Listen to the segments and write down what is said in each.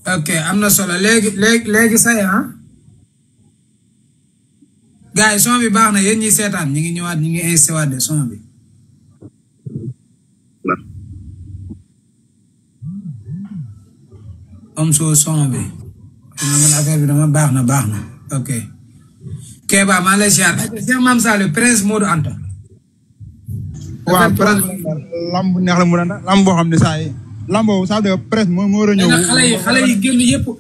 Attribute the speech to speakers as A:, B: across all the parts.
A: ok am na solo léegi say ah. gars yi son bi baax na yéen ñi seetaan ñi ngi ñëwaat ñi ngi installé de son bi. Omzo son bi. man affaire bi dama baax na ok. Kéba maa lay ziar Cheikh Mame Saliou Prince Modou Anta.
B: waaw Prince lamb neex la mu daan lamb boo xam ne saa yi lamb boobu saa de Prince moo war a ñëw.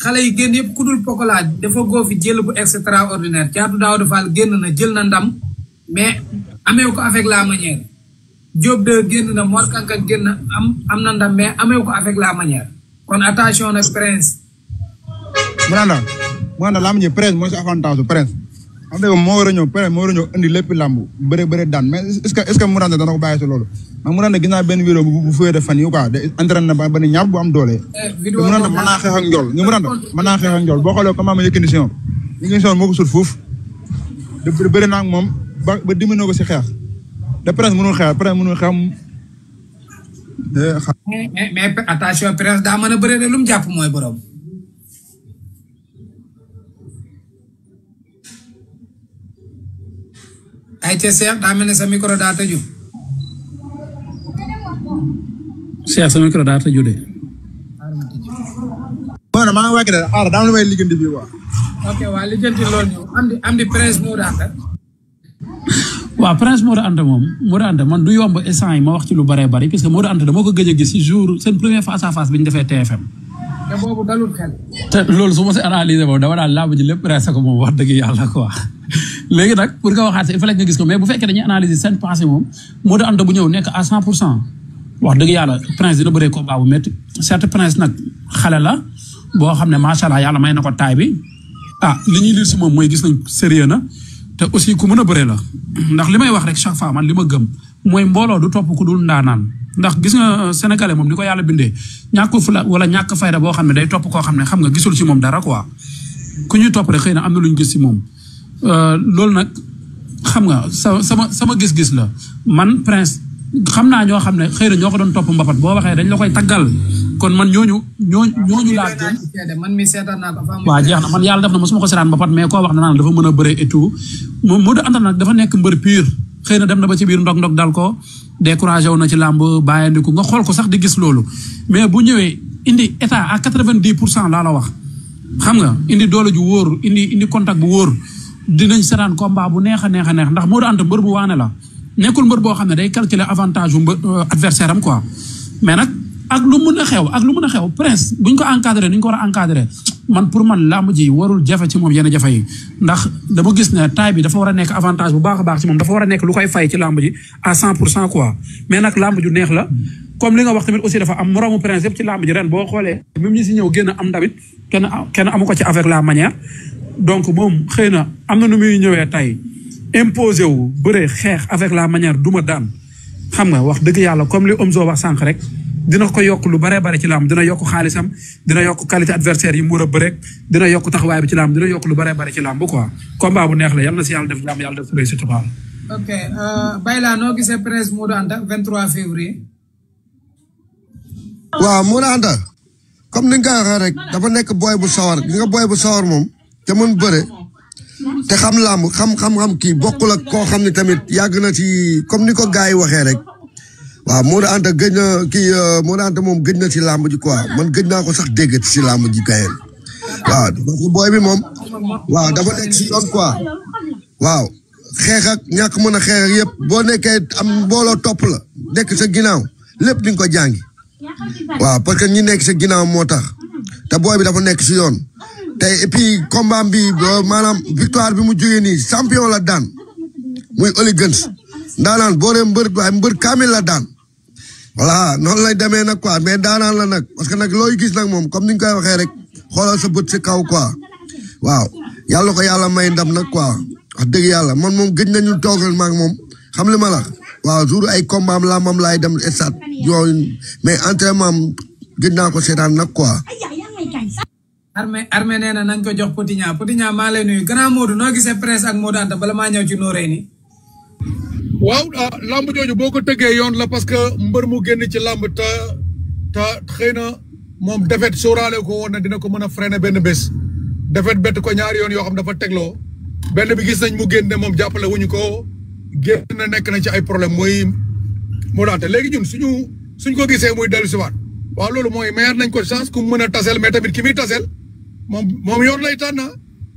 A: xale yi génn yëpp ku dul Pokola dafa góo fi jël bu extraordinaire Thiatou Daouda Fall génn na jël na ndam mais amee ko avec la manière. Diop de génn na Mor Kankan génn am na ndam mais amee ko avec la manière kon attention nag Prince.
B: mu naan lamb ji Prince mooy si avantage Prince. xam nga moo war a ñëw Prince moo war a ñëw indi lépp lamb bëre daan mais est-ce que mu daan dana ko bàyyi si loolu. man mu naan gis naa benn vidéo bu fuyee fan yi quoi de entraîné na ba ni ñaar bu am doole. vidéo mu naan mën naa xeex ak njool ñu mu naan mën naa xeex ak njool boo xoolee comment ma Yékini Senior moo ko sut fuuf de bëri naa ak moom ba dimbali ko si xeex de Prince mënul xeex
A: mais attention Prince daa mën a bëre de lu mu jàpp mooy borom. ay ca Cheikh daa mel ne sa micro daa tëju.
C: Cheikh sa micro daa tëju de.
B: bon maa ngi wàcc de xaaral daa ma may liggéeyante bi quoi.
A: ok waa liggéeyante loolu ñëw am di Prince Modou Anta.
C: waaw Prince Modou Anta moom Modou Anta man du yomb instant yi ma wax ci lu bëree bëri parce que Modou Anta dama ko gëj a gis si jour seen premier face à face bi ñu defee TFM.
A: te boobu dalul xel.
C: te loolu su ma si analyser moom dama daal làmb ji lépp presque ko moom wax dëgg yàlla quoi. léegi nag pour nga waxaat il fallait nga gis ko mais bu fekkee dañuy analyser seen passé moom Modou Anta bu ñëw nekk à 100% wax dëgg yàlla Prince dina bëree combat bu métti certes Prince nag xale la boo xam ne macha allah yàlla may na ko taay bi li ñuy lire si moom mooy gis nañ sérieux na te aussi ku mën a bëree la ndax li may wax rek chaque fois man li ma gëm mooy mbooloo du topp ku dul ndaanaan ndax gis nga sénégalais moom ni ko yàlla bindee ñàkk fula wala ñàkk fayda boo xam ne day topp koo xam ne xam nga gisul si moom dara quoi ku ñuy topp rek xëy na am na lu ñu gis si moom loolu nag xam nga sama gis-gis la man Prince xam naa ñoo xam ne xëy na ñoo ko doon topp mbapat boo waxee dañ la koy taggal kon man ñooñu laa gëm.
A: man mi seetaan naa ko.
C: waaw jeex na man yàlla def na mosuma ko seetaan mbapat mais koo wax na naan dafa mën a bëre et tout moom Modou Anta nag dafa nekk mbër pur xëy na dem na ba ci biir ndog dal ko découragé wu na ci làmb bàyyandiku nga xool ko sax di gis loolu mais bu ñëwee indi état à 90% laa la wax xam nga indi doole ju wóor indi contact bu wóor dinañ seetaan combat bu neex a neex ndax Modou Anta mbër bu waane la nekkul mbër boo xam ne day calculer avantage yu adversaire am quoi mais nag ak lu mën a xew Prince buñ ko encadré ni ñu ko war a encadré man pour man làmb ji warul jafe ci moom yenn jafe yi ndax dama gis ne taille bi dafa war a nekk avantage bu baax a baax ci moom dafa war a nekk lu koy fay ci làmb ji à 100% quoi mais nag làmb ju neex la comme li nga wax tamit aussi dafa am moroomu Prince yëpp ci làmb ji ren boo xoolee même ñi si ñëw génn am tamit kenn amu ko ci avec la manière donc moom xëy na am na nu muy ñëwee tey imposé wu bëre xeex avec la manière duma daan xam nga wax dëgg yàlla comme li Omzo wax sànq rek dina ko yokk lu bare bare ci làmb dina yokk xaalisam dina yokk qualité adversaire yi mu war a bëre dina yokk taxawaay bi ci làmb dina yokk lu bare bare ci làmb quoi combat bu neex la yal na si yàlla def jàmm yàlla def réussite total.
A: ok Bayla noo gisee Prince Modou Anta 23 février.
D: waaw Modou Anta comme ni nga ko waxee rek dafa nekk booy bu sawar gi nga booy bu sawar moom te mën bëre te xam làmb xam kii bokkul ak koo xam ne tamit yàgg na ci comme ni ko gars yi waxee rek. waaw Modou Anta gëj na Modou Anta moom gëj na ci làmb ji quoi man gëj naa ko sax dégg ci làmb ji kayeen waaw parce que booy bi moom waaw dafa nekk si yoon quoi waaw xeex ak ñàkk mën a xeex ak yëpp boo nekkee am mbooloo topp la nekk sa ginnaaw lépp di nga ko jàngi waaw parce que ñi nekk sa ginnaaw moo tax te booy bi dafa nekk si yoon te et puis combat bi maanaam victoire bi mu jógee nii champion la daan muy Oli Gens ndaanaan boo dee mbër kaamil la daan voilà noonu lay demee nag quoi mais daanaan la nag parce que nag looy gis nag moom comme ni ñu koy waxee rek xoolal sa bët si kaw quoi waaw yàlla ko yàlla may ndam nag quoi wax dëgg yàlla man moom gëj nañu toogal maag moom xam li ma la waaw jour ay combat am làmbam laay dem stade yooyu mais entraînement am gëj naa ko seetaan nag quoi.
A: armée nee na nañ ko jox Petit Niang maa lay nuyu grand Modou noo gisee Prince ak Modou Anta bala maa ñëw ci nooree nii.
E: waaw lamb jooju boo ko tëggee yoon la parce que mbër mu génn ci lamb te xëy na moom defet sóoraale ko woon na dina ko mën a freiner benn bés defet bett ko ñaari yoon yoo xam dafa tegloo benn bi gis nañ mu génn ne moom jàppale wuñu ko génn na nekk na ci ay problème mooy moo daante léegi ñun suñ ko gisee muy dellu si waat waaw loolu mooy mayaat nañ ko chance ku mën a tasel mais tamit ki muy tasel moom yoon lay tànn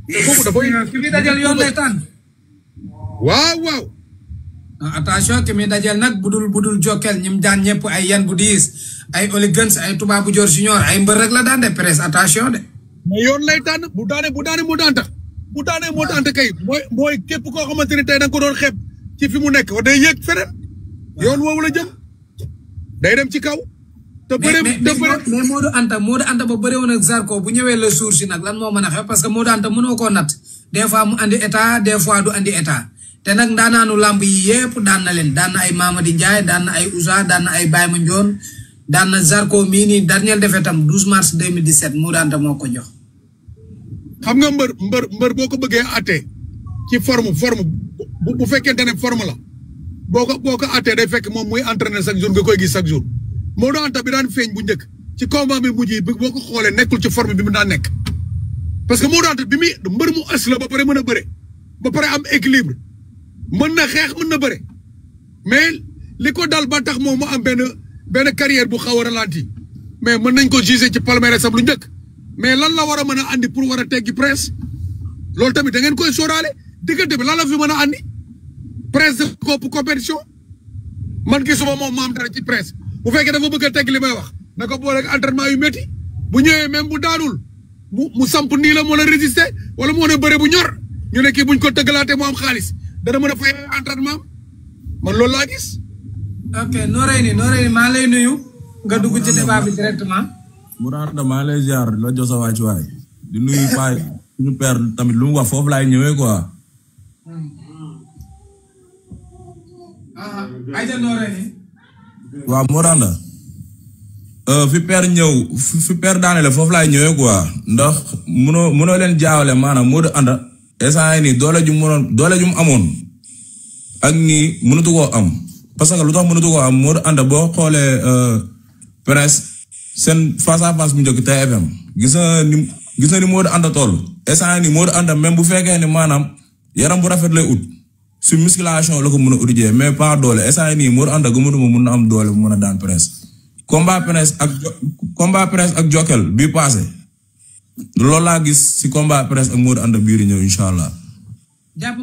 E: te foofu dafay
A: ki muy dajal yoon lay tànn
E: waaw
A: attention ki muy dajal nag budul jokkel ñim daan ñëpp ay yan bu diis ay oligans ay tubaabu joor junior ay mbër rek la daan de presse attention de
E: mais yoon lay tànn bu daane moo daan tax bu daanee moo daan kay mooy képp koo xamante ni tey da nga ko doon xeeb ci fi mu nekk wax day yéeg feneen yoon woowu la jëm day dem ci kaw te bëre
A: mais Modou Anta ba bëre woon ak Zarko bu ñëwee le jour si nag lan moo mën a xew parce que Modou Anta mënoo koo natt des fois mu andi état des fois du andi état te nag ndaanaanu làmb yi yëpp daan na leen daan na ay Mamadi Ndiaye daan na ay Ousa daan na ay Baye Mandione daan na Zarko mii nii dernier défaitam 12 mars 2017 Modou Anta moo ko jox.
E: xam nga mbër boo ko bëggee àttee ci forme bu fekkente ne forme la boo ko àttee day fekk moom muy entraîner chaque jour nga koy gis chaque jour Modou Anta bi daan feeñ bu njëkk ci combat bi mujj yi boo ko xoolee nekkul ci forme bi mu daan nekk parce que Modou Anta bi muy mbër mu ës la ba pare mën a bëre ba pare am équilibre mën na xeex mën na bëre mais li ko dal ba tax moom mu am benn carrière bu xaw a ralenti mais mën nañ ko juger ci palmarès sam lu njëkk mais lan la war a mën a andi pour war a teggi presse loolu tamit da ngeen koy sóoraale diggante bi lan la fi mën a andi presse kopp compétition man gisuma moom maam dara ci presse bu fekkee dafa bëgg a tegg li may wax na ko boole ak entraînement yu métti bu ñëwee même bu daanul mu samp nii la mën a résister wala mu mën a bëre bu ñor ñu ne kii buñ ko tëggalaatee mu am xaalis dana mën a fay entraînement man loolu laa gis.
A: ok Noreyni maa lay nuyu nga dugg ci débat bi directement.
F: Mouranda maa lay ziar la jox sa waay ci waay di nuyu Paa suñu père tamit lu mu wax foofu laay ñëwee quoi.
A: ayca Noreyni.
F: waaw Mouranda fi père daane la foofu laay ñëwee quoi ndax mënoo leen jaawale maanaam Modou Anta instant yii nii doole ju mu amoon ak nii mënatu koo am parce que lu tax mënatu koo am Modou Anta boo xoolee presse seen face à face bu njëkk TFM gis na ni Modou Anta toll instant yii nii Modou Anta même bu fekkee ne maanaam yaram bu rafet lay ut su musculation la ko mën a utiliser mais pas doole instant yii nii Modou Anta gëmatuma mën na am doole bu mën a daan presse combat presse ak Jokal bii passé loolu laa gis si combat presse ak Modou Anta biir ñëw incha allah.
A: jàpp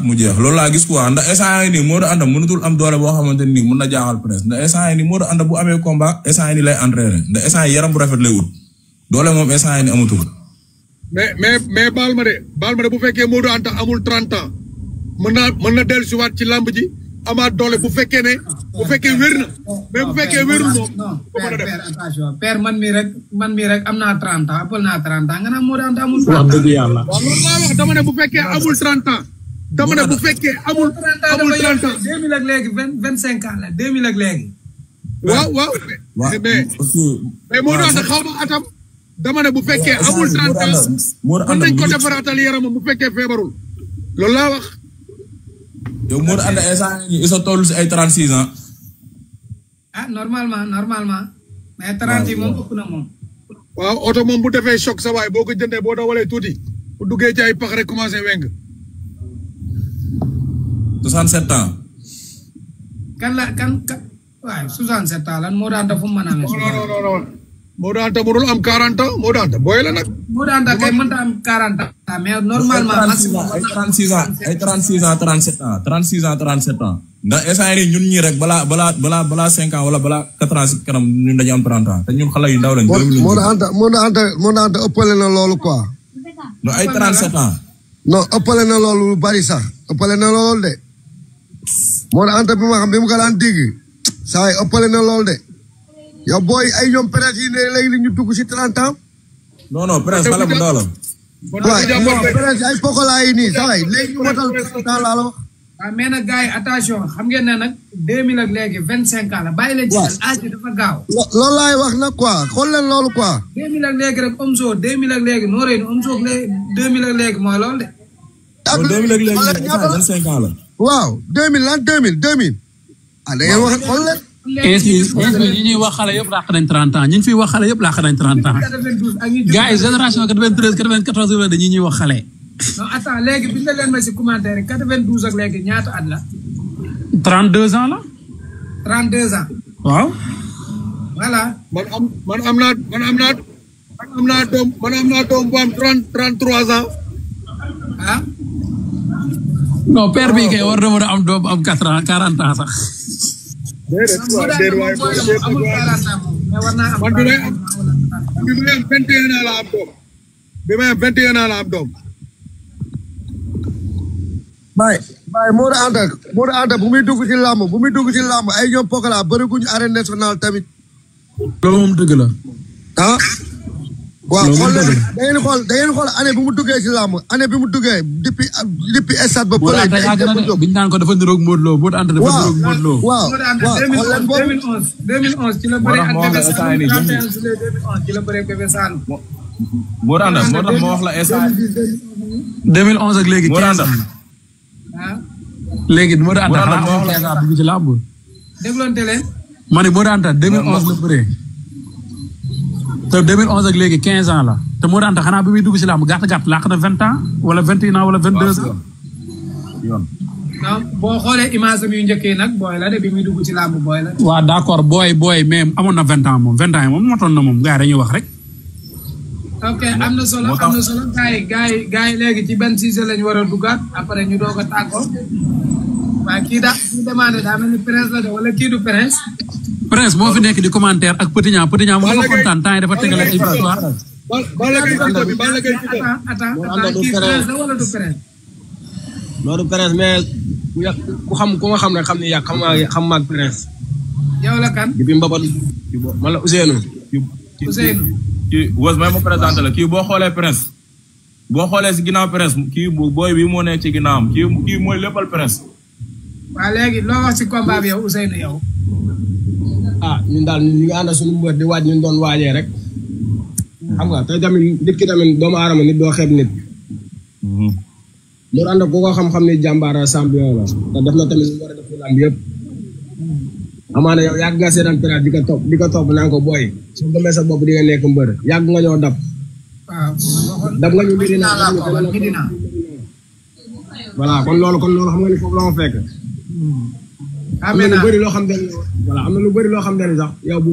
A: mu jeex.
F: loolu laa gis quoi ndax instant yii nii Modou Anta mënatul am doole boo xamante ni mën na jaaxal presse ndax instant yii nii Modou Anta bu amee combat instant yii nii lay entraîné ndax instant yii yaram bu rafet lay ut doole moom instant yii nii amatul.
E: mais baal ma de bu fekkee Modou Anta amul 30 ans mën na dellusiwaat ci làmb ji amaat doole bu fekkee wér na mais bu fekkee wérul moom.
A: non père man mii rek am naa 30 ans ëppal naa 30 ans nga naan Modou Anta amul 30 ans.
C: wax dëgg yàlla.
E: waaw loolu laa wax dama ne bu fekkee amul 30 ans. dama ne bu fekkee amul 30 ans
A: 2000 ak léegi 25 ans la 2000 ak léegi.
E: waaw. mais Modou Anta xaw ma atam. dama ne bu fekkee amul 30 ans. mën nañ ko defaraatal yaramam bu fekkee feebarul. loolu laa wax.
F: yow Modou Anta instant yii isa toll si ay 36 ans.
A: ah normalement mais 30 yi moom ëpp na moom.
E: waaw oto moom bu defee choc sa waay boo ko jëndee boo dawalee tuuti bu duggee ci ay pax rek commencé weng.
F: 67 ans.
A: kan waaye 67 ans lan Modou Anta fu mu mën a amee.
E: non Modou Anta mënul am 40 ans Modou Anta booy la nag.
A: Modou Anta kay mënta am 40 ans. mais normalement maximum
F: ay 36 ans 37 ans 36 ans 37 ans. ndax instant yii ñun ñii rek balaa 5 ans wala balaa 4 ans si kanam ñun dañu am 30 ans te ñun xale yu ndaw lañ.
D: Modou Anta ëppale na loolu quoi.
F: non ay 37 ans.
D: non ëppale na loolu lu bari sax ëppale na loolu de. Modou Anta bi ma xam bi mu ko daan dégg saa yi ëppale na loolu de. yow booy ay ñoom presse yi ne léegi ñu dugg si 30 ans.
F: non presse xale bu ndaw la.
D: waaw presse ay pokola yi nii saa yi léegi ñu matal 30 ans laa la wax.
A: waaw mais nag gars yi attention xam ngeen ne nag 2000 ak léegi 25 ans la bàyyi leen ci xel âge bi dafa gaaw.
D: loolu laay wax nag quoi xool leen loolu quoi.
A: 2000 ak léegi rek Omzo 2000 ak léegi Noreyni Omzo 2000 ak léegi mooy loolu de.
D: ak
F: 2000 ak léegi 25 ans la.
D: waaw 2000 lan 2000. ah da ngeen wax xool leen.
C: ñi ñuy wax xale yëpp làq nañ 30 ans ñi ñu fiy wax xale yëpp làq nañ 30 ans.
A: 92 ak ñi
C: gars yi génération 93 94 la dañuy ñuy wax xale.
A: non attends léegi bind leen ma si commentaire yi 92 ak léegi ñaata at la.
C: 32 ans la.
A: 32 ans.
C: waaw.
A: voilà.
E: man am naa doom bu am 33 ans.
A: ah.
C: non père bi kay war na mën a am doom am 40 ans sax.
E: déedéet waaye
A: amul 40 ans moom mais war naa am.
E: man bi may am 21 ans la am doom. bi may am 21 ans la am doom.
D: Baye Modou Anta bu muy dugg ci làmb ay ñoom Pokola bëreeguñu arène nationale tamit.
C: loolu moom dëgg la.
D: ah. waaw xool leen da ngeen xool année bi mu duggee ci làmb année bi mu duggee depuis stade ba.
C: Modou Anta yàgg na de biñ naan ko dafa niroog Modou Lo Modou Anta dafa niroog Modou Lo.
D: waaw xool leen boobu
A: 2011 ci la bëri ak Bébé Saloum 31 juillet 2011 ci la bëri Bébé Saloum.
F: Modou Anta moo tax ma wax la instant.
C: 2011 ak léegi 15 ans.
A: ah.
C: léegi Modou Anta xanaa moo wax la instant dugg ci làmb.
A: dégloonte leen.
C: ma ne Modou Anta 2011 la bëree. te 2011 ak léegi 15 ans la te Modou Anta xanaa bi muy dugg ci làmb gàtt làq na 20 ans wala 21 ans wala 22 ans.
F: yoon.
A: non boo xoolee image am yu njëkk yi nag booy la de bi muy dugg ci làmb booy la.
C: waaw d'accord booy mais amoon na 20 ans moom 20 ans yi moom motoon na moom gars yi dañuy wax rek.
A: ok am na solo gars yi léegi ci benn sujet lañu war a duggaat après ñu doog a tàggoo waaye kii demandé daa mel ni prince la de wala kii du prince.
C: Prince moo fi nekk di commentaire ak Petit Niang mu dafa kontaan temps yi dafa tegale ay victoire.
A: attends kii prince la wala du prince.
G: loolu prince mais ku nga xam ne xam ne yàgg xam maag prince.
A: yow la kan.
G: depuis Mbapat man la Ousseynou.
F: kii Wos may ma présenté la kii boo xoolee prince boo xoolee si ginnaaw prince kii booy bi moo nekk ci ginnaawam kii mooy léppal prince.
A: waaw léegi loo wax ci combat bi yow Ousseynou yow.
G: ah ñun daal ñu ngi ànd suñu mbër di waaj ñu doon waajee rek. xam nga tey tamit nit ki tamit doomu aadama nit doo xeeb nit. Modou Anta ku ko xam-xam ni jàmbaar champion la te def na tamit ñu war a def lamb yëpp. amaana yow yàgg nga seetaan piraat di ko topp naan ko booy su demee sa bopp di nga nekk mbër yàgg nga ñoo dab.
A: waaw
G: dab nga ñu Medina voilà kon loolu xam nga ni foofu la ma fekk. am na lu bëri loo xam ne voilà am na lu bëri loo xam ne sax yow bu